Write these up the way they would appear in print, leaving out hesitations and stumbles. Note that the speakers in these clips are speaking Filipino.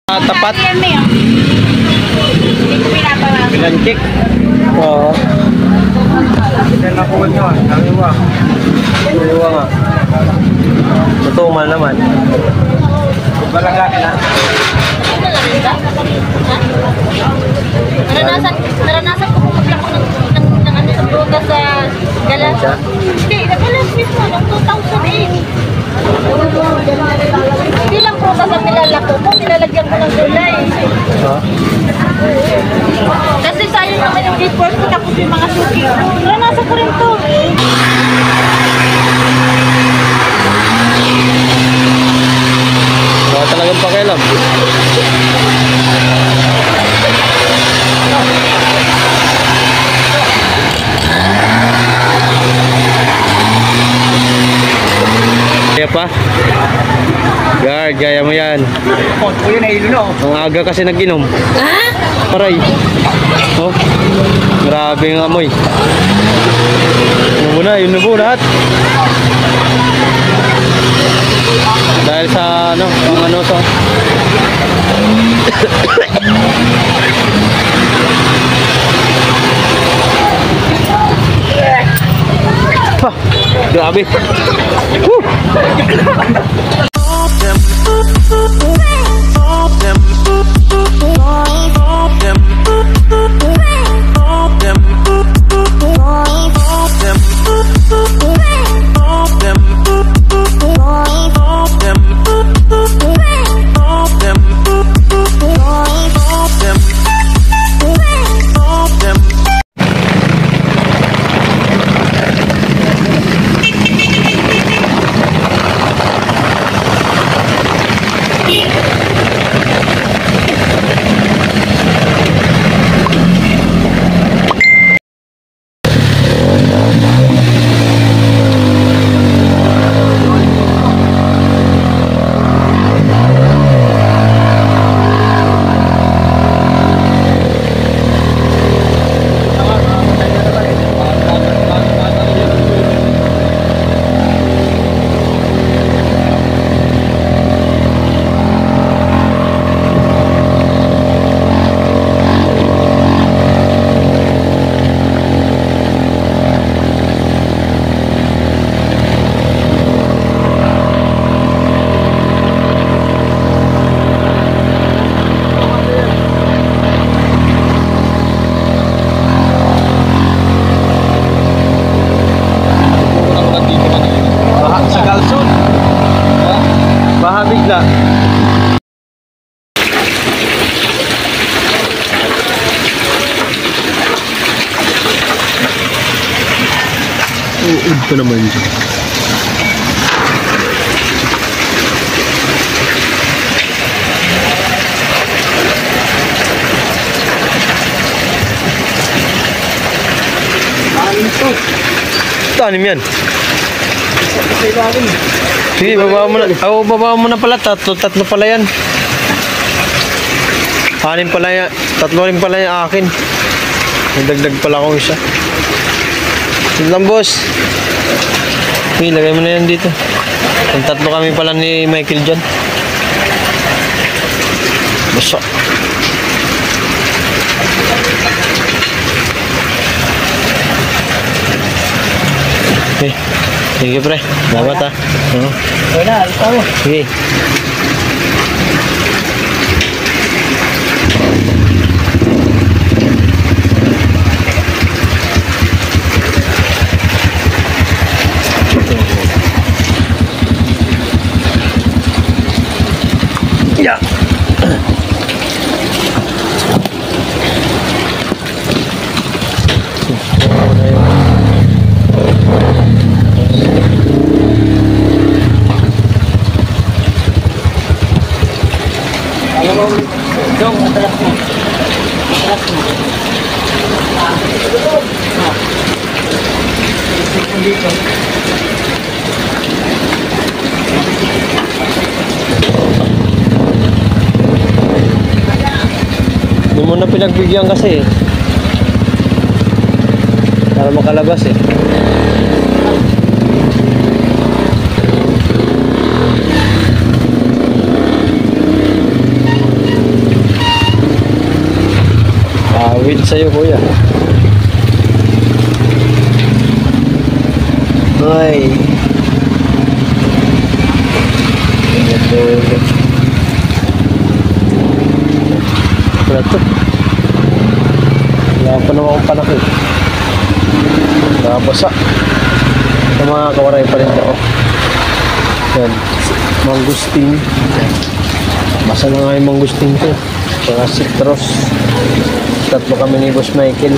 Tapat. Hindi ko pinaparami. Pinantik. Oo. Yan na po nyo. Naliwa. Naliwa nga. Totoo man naman. Balanggakin ha. Naranasan ko pumaglak ko ng ano sa broga sa galas. Hindi, nagalas mismo noong 2008. Hindi lang broga sa nilalako ko, nilalagyan ko ng gulay. Kasi sayang naman yung report ko tapos yung mga suki. Naranasan ko rin to. Wala talagang pakialam. Kaya pa? Guard, gaya mo yan. O yun ay iluno. Ang aga kasi nag-inom. Paray. Oh, grabe yung amoy. Yun na po lahat. Dahil sa ano, ang ano sa pa, grabe. Bigla. Uud ka naman dyan. Tanim yan. Sige, baba mo na. Baba mo na pala. Tatlo pala yan. Anim pala yan. Tatlo rin pala yung akin. Nagdagdag pala akong isa. Sige lang, boss. Sige, lagay mo na yan dito. Yung tatlo kami pala ni Michael dyan. Basta. Okay. Sige pre, dapat ha. Wala, ito. Sige. Ya. Dong, matalas mo. Matalas mo. Dito. Hindi mo na pinagbigyan kasi eh. Para makalabas eh. sa'yo, kuya. Ay. Wala to. Wala pa naman akong panakit. Nakabasa. Sa mga kawaray pa rin ako. Yan. Mangustin. Basa na nga yung mangustin ko. Saka citrus. Tatlo kami ni Boss Michael.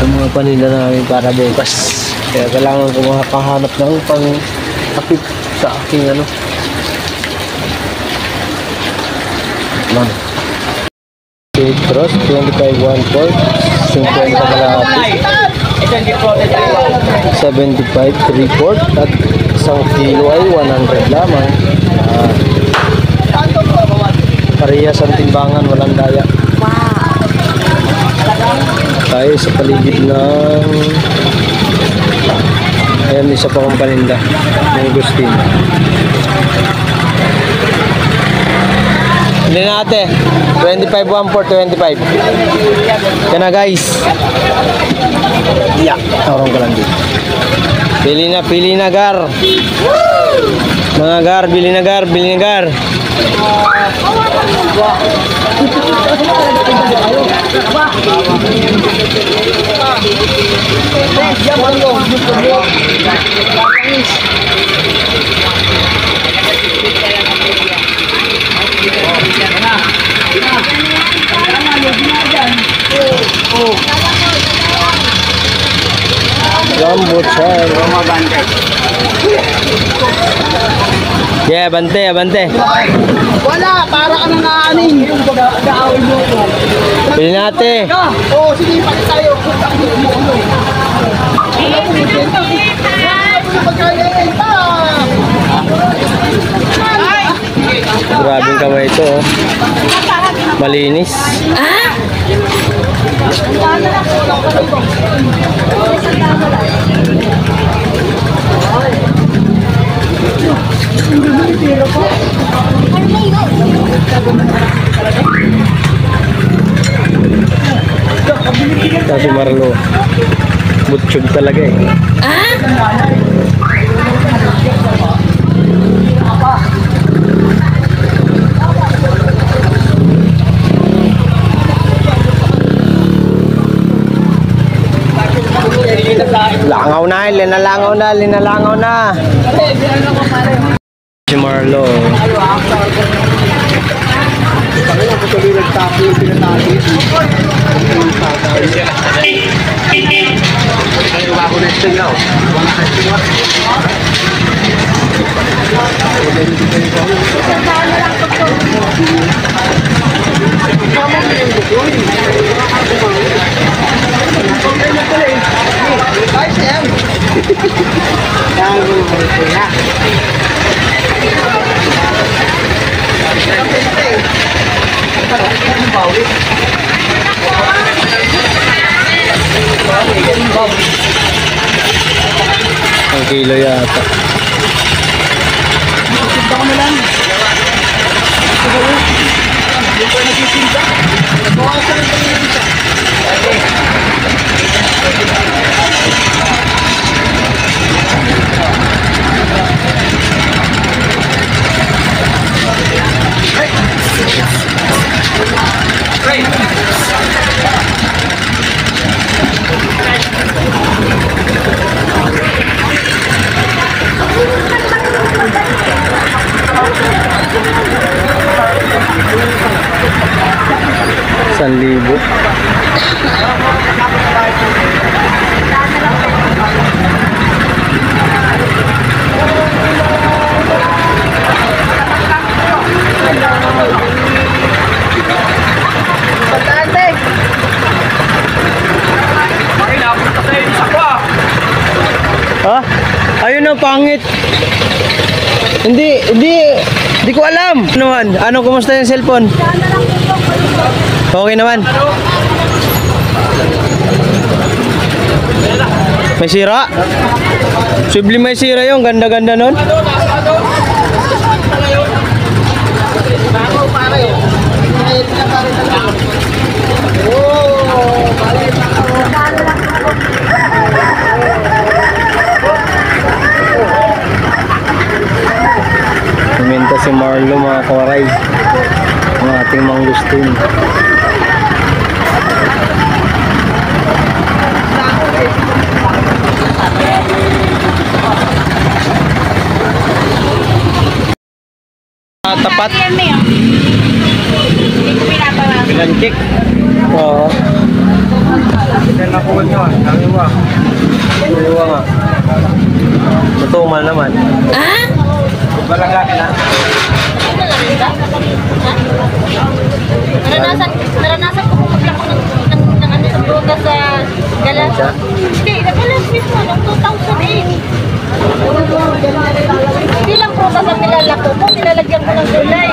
Ang mga paninda namin para bukas. Kaya kailangan ko makahanap ng pang-akit sa aking ano. Man. Citrus, 25 1/4. 50 kalahati. 75 3/4. At isang kilo ay 100 lamang. Parehas ang timbangan, walang daya. Tayo sa paligid ng ayan, isa pa kong paninda ng Agustin. Hindi na ate 25 1/4 25. Yan na guys. Yeah, tarong ka lang dito. Pili na gar. Mga gar, bili na gar. Lambot siya. Yeah, bante. Wala, para ka nang naaning. Yung pag-aawin mo ko. Pili natin. Oo, sige, pati tayo. Grabing kamay ito, oh. Malinis. Kasi Marlo, butchog talaga eh. Linalangaw na. Si Marlo. Ang kilo yata. Libo. Ha? Ayun ang pangit. Hindi ko alam. Ano, kumusta yung cellphone? Okay naman. May sira? Subli may sira yung ganda-ganda nun. Oh, Hello mga kawaray. Ang ating mangustin. Tapat. Pinanchik. Oo. Nakuha nyo ah. Kaliwa. Kaliwa nga. Matumal naman. Ah? Walang laki na. Naranasan ko kung maglako ng ano sa broga sa galas. Hindi, nagalas mismo noong 2008. Hindi lang broga sa nilalako ko, nilalagyan ko ng gulay.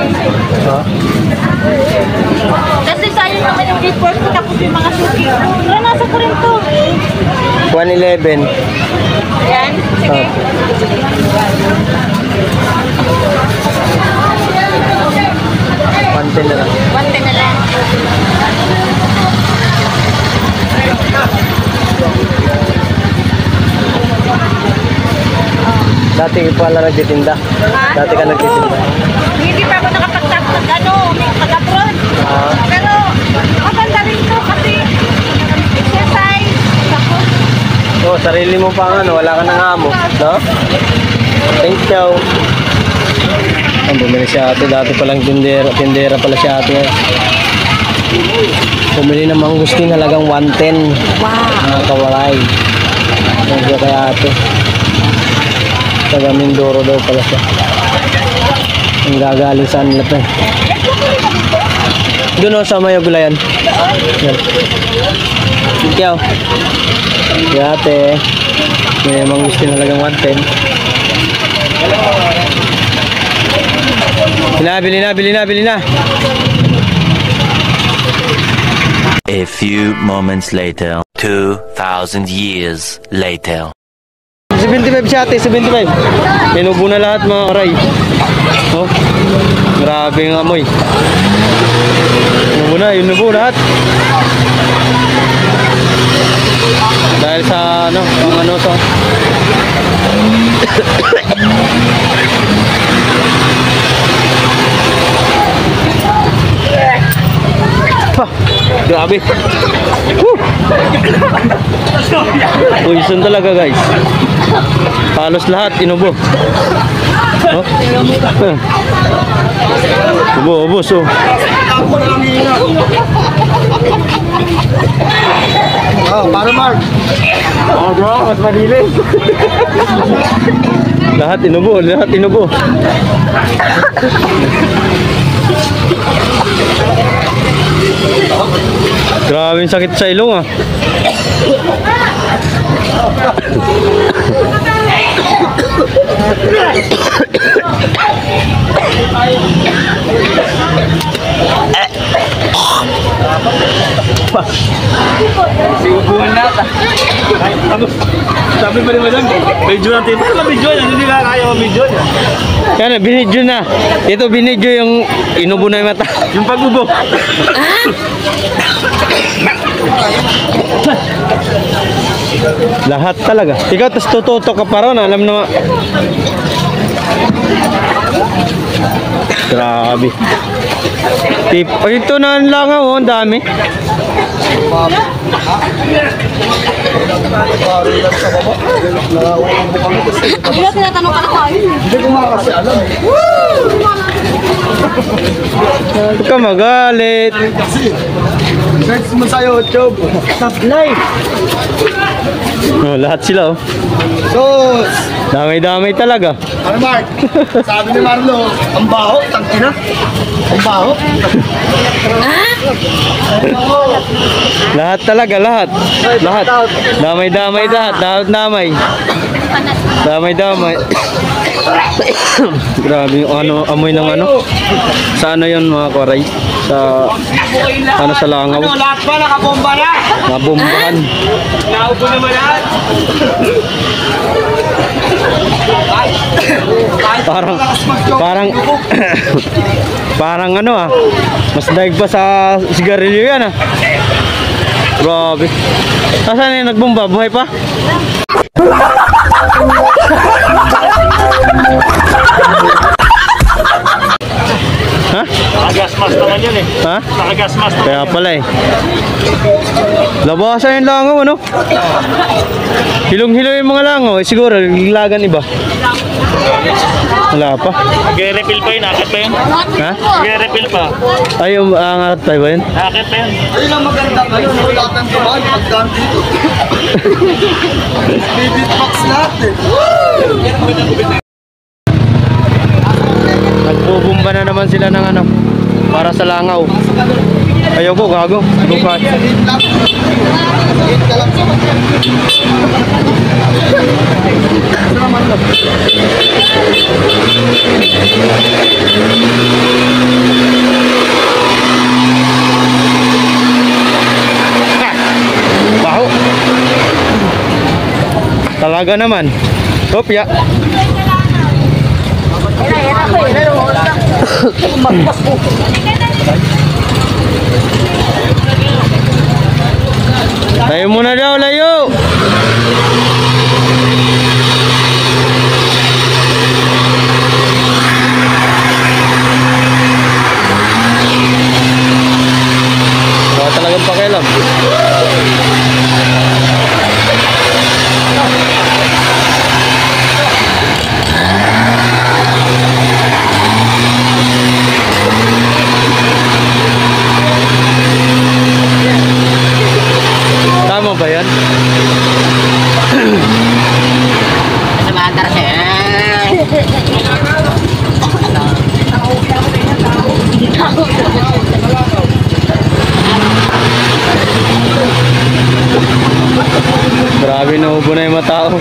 Kasi sayang naman yung report ko tapos yung mga suki. Naranasan ko rin to. 111. Ayan, sige. Pante na lang. 110 na lang. Dati pala nagtitinda. Dati ka nagtitinda. Hindi pa ako nakapagtapos ng ano, may pag-abroad. Pero maganda rin to kasi exercise. Tapos, Oo, sarili mo pa ano, wala ka nang amo. No? Thank you. Ang bumili si ate, dati palang tindera pala si ate. Bumili ng mangustin halagang 110. Wow. Mga kawaray. Thank you kay ate. Taga Mindoro daw pala siya. Ang gagaling saan nila pa. Doon o sa Mayo Gulayan. Yan. Thank you. Si ate. May mangustin halagang 110. Bili na. A few moments later, 2,000 years later. 75 si ate, 75. Inubo na lahat mga karay. Oh, grabe ang amoy. Inubo lahat. Dahil sa ano, ang ano sa grabe. Poison talaga guys. Halos lahat inubo. Oh. Ubo so. Oh, para Mark. Oh, bro, mas madilim. Lahat inubo. Grabe yung sakit sa ilong ah. Siubuhan natin. Sabi pa rin mo dyan, video natin. Paano video yan? Hindi na kaya video yan. Yan na, binidyo na. Ito binidyo yung inubo na yung mata. Yung pag-ubo. Lahat talaga. Ikaw tas tututo ka pa ron, alam na. Grabe. Tip, oh, ito na lang oh, ang dami. Hindi tinatanong ka na tayo. Hindi ko nga kasi alam. Huwag ka magalit. Search mo sa YouTube. Live. Oh, lahat sila oh. Sos! Damay-damay talaga. Ano Mark? Sabi ni Marlo, ang baho, tangina. Ang baho. Lahat talaga, lahat. Lahat. Damay-damay lahat. Damay. Damay-damay. Grabe yung ano, amoy ng ano. Sa ano yun mga koray? Sa ano sa langaw. Ano, lahat ba nakabomba na? Nabombahan. Naupo naman lahat. Parang parang ano ah. Mas daig pa sa sigarilyo yan ah. Grabe. Nasaan yung nagbomba? Buhay pa? Naka-gas mask naman yun eh. Ha? Naka-gas mask naman Kaya yun. pala eh. Labasan yung langaw, ano? Hilong-hilo yung mga langaw. Eh, siguro, lagan iba. Wala pa. Nag-refill pa yun, akit pa yun. Ha? Nag-refill pa. Ay, yung angat tayo ba yun? Akit pa yun. Ayun ang maganda kayo. Wala kang tumahan. Pagkaan dito. Beatbox lahat eh. Nagbubumba na naman sila ng ano, para sa langaw. Ayoko, gago. Bukas. Baho. Talaga naman. Kopya. Layo muna daw, layo. Wala talagang pakialam. Tama ba yan? Grabe, naubo na yung mga tao.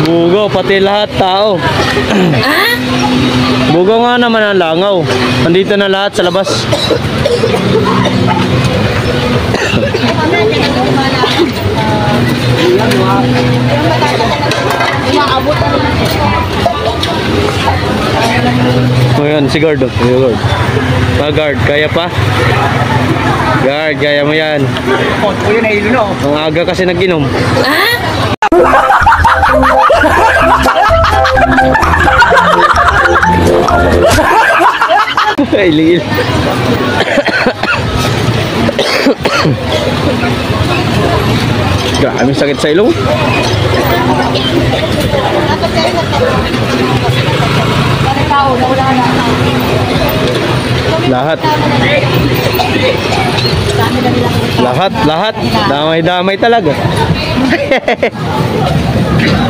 Bugo, pati lahat tao. Bugo nga naman ang langaw. Nandito na lahat sa labas. O yun, si Guard. Si Guard. Guard, kaya pa? Guard, kaya mo yan. Ang aga kasi nag-inom. Iling-iling. Grabe sakit sa ilong. Lahat. Lahat. Damay-damay talaga.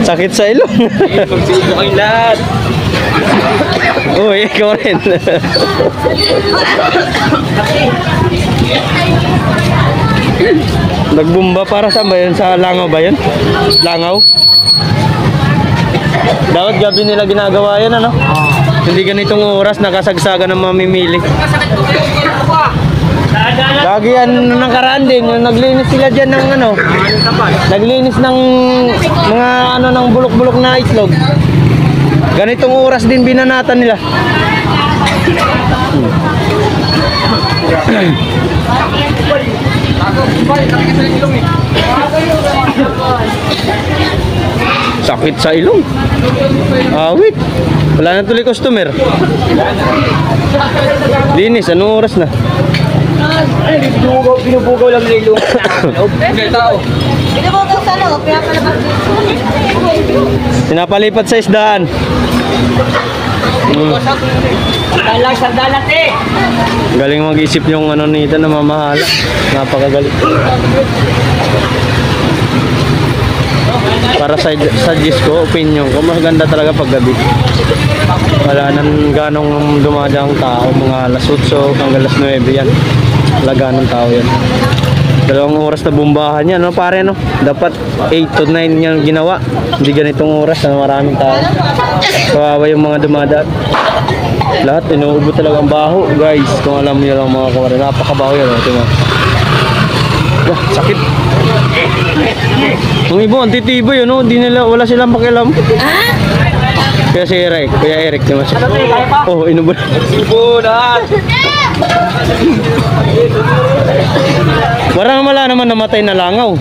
Sakit sa ilong. Magsigo kayo lahat. Uy, ikaw rin. Nagbumba para saan ba yun? Sa langaw ba yun? Langaw? Dapat gabi nila ginagawa yan, ano? Hindi ganitong oras nakasagsagan ng mamimili. Lagi yan nakaraan din, yung naglinis sila dyan ng ano, naglinis ng mga ano ng bulok-bulok na itlog. Ganitong oras din binanatan nila. Sakit sa ilong. Wait. Wala na tuloy customer. Linis, anong oras na? Binubugaw lang nila yung tao. Binubugaw sa loob, kaya palabas dito. Pinapalipat sa isdaan. Sandalan eh. Galing mag-isip yung ano nito na mamahala. Napakagaling. Para sa Diyos ko, opinion ko, mas ganda talaga pag gabi. Wala nang ganong dumadang tao, mga alas 8 hanggang alas 9 yan. Wala ganong tao yan. 2 oras na bumbahan yan, no pare, no? Dapat 8 to 9 yan ginawa. Hindi ganitong oras na maraming tao. Kawawa yung mga dumadaan. Lahat, inuubo talaga ang baho, guys. Kung alam niyo lang mga kawari, napakabaho yan, no? Wah, sakit. Yung iba, ang titibo yun, no? Di nila, wala silang pakialam. Kaya Kaya si Eric, Kuya Eric naman siya. Oh, inubo na. Parang wala naman namatay na langaw.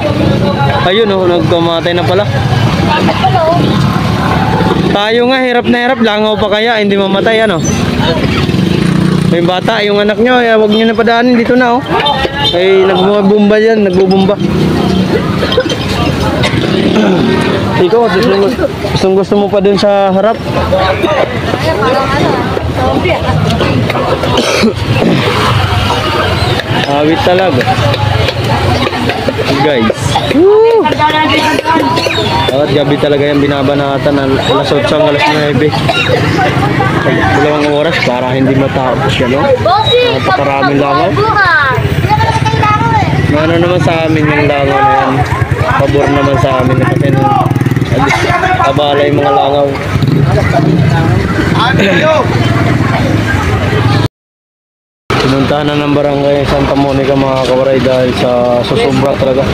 Ayun oh, nagkamatay na pala. Tayo nga, hirap na hirap. Langaw pa kaya, hindi mamatay ano. May bata, yung anak nyo, huwag nyo na padaanin dito na oh. Ay, nagbubumba yan, nagbubumba. Ikaw, gusto mo pa dun sa harap? Awit talaga. Guys. Woo! At gabi talaga yan binabanatan alas 8 hanggang alas 9. Dalawang oras para hindi matapos yan, no? Napakaraming langaw. Ano naman sa amin yung langaw na yan. Pabor naman sa amin kasi abala yung mga langaw. Pinuntahan na ng barangay Santa Monica mga kawaray dahil sa susubra talaga.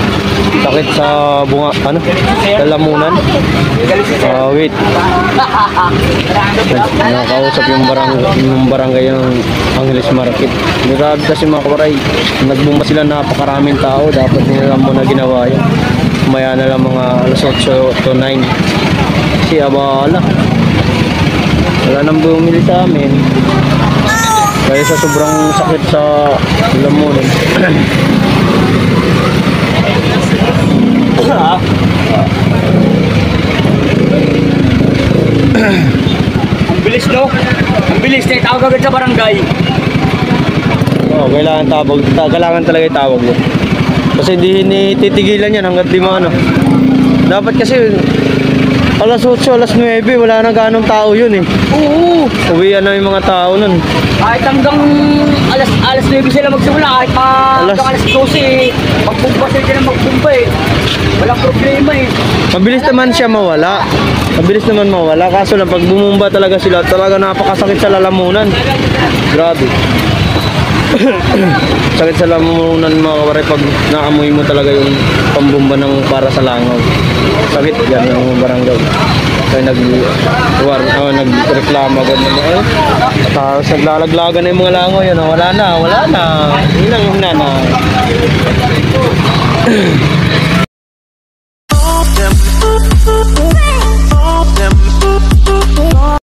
Sakit sa bunga, lalamunan. Wait. Nakakausap yung barangay yung Angeles Market. Grabe kasi mga kawaray, nagbumba sila napakaraming tao. Dapat nila muna ginawa yun. Maya na lang mga alas 8 to 9. Kasi abala. Wala nang bumili sa amin. Kaya sa sobrang sakit sa lamunan. Ang bilis, no? Ang bilis na itawag agad sa barangay. Oo, kailangan talaga itawag yun. Kasi hindi titigilan yan hanggat di mo ano. Dapat kasi alas 8, alas 9, wala na ganong tao yun eh. Oo. Uwian na yung mga tao nun. Kahit hanggang alas 9 sila magsimula, kahit hanggang alas 12, magbumba sila na magbumba eh. Walang problema eh. Mabilis naman siya mawala. Mabilis naman mawala. Kaso lang pag bumumba talaga sila, talaga napakasakit sa lalamunan. Grabe. Sakit sa lalamunan mga kawaray pag naamoy mo talaga yung pambumba ng para sa langaw. Sakit yan ng barangay. Kaya nagreklamo agad naman. Tapos naglalaglagan na yung mga langaw yan. Wala na. Yun lang yung nanay.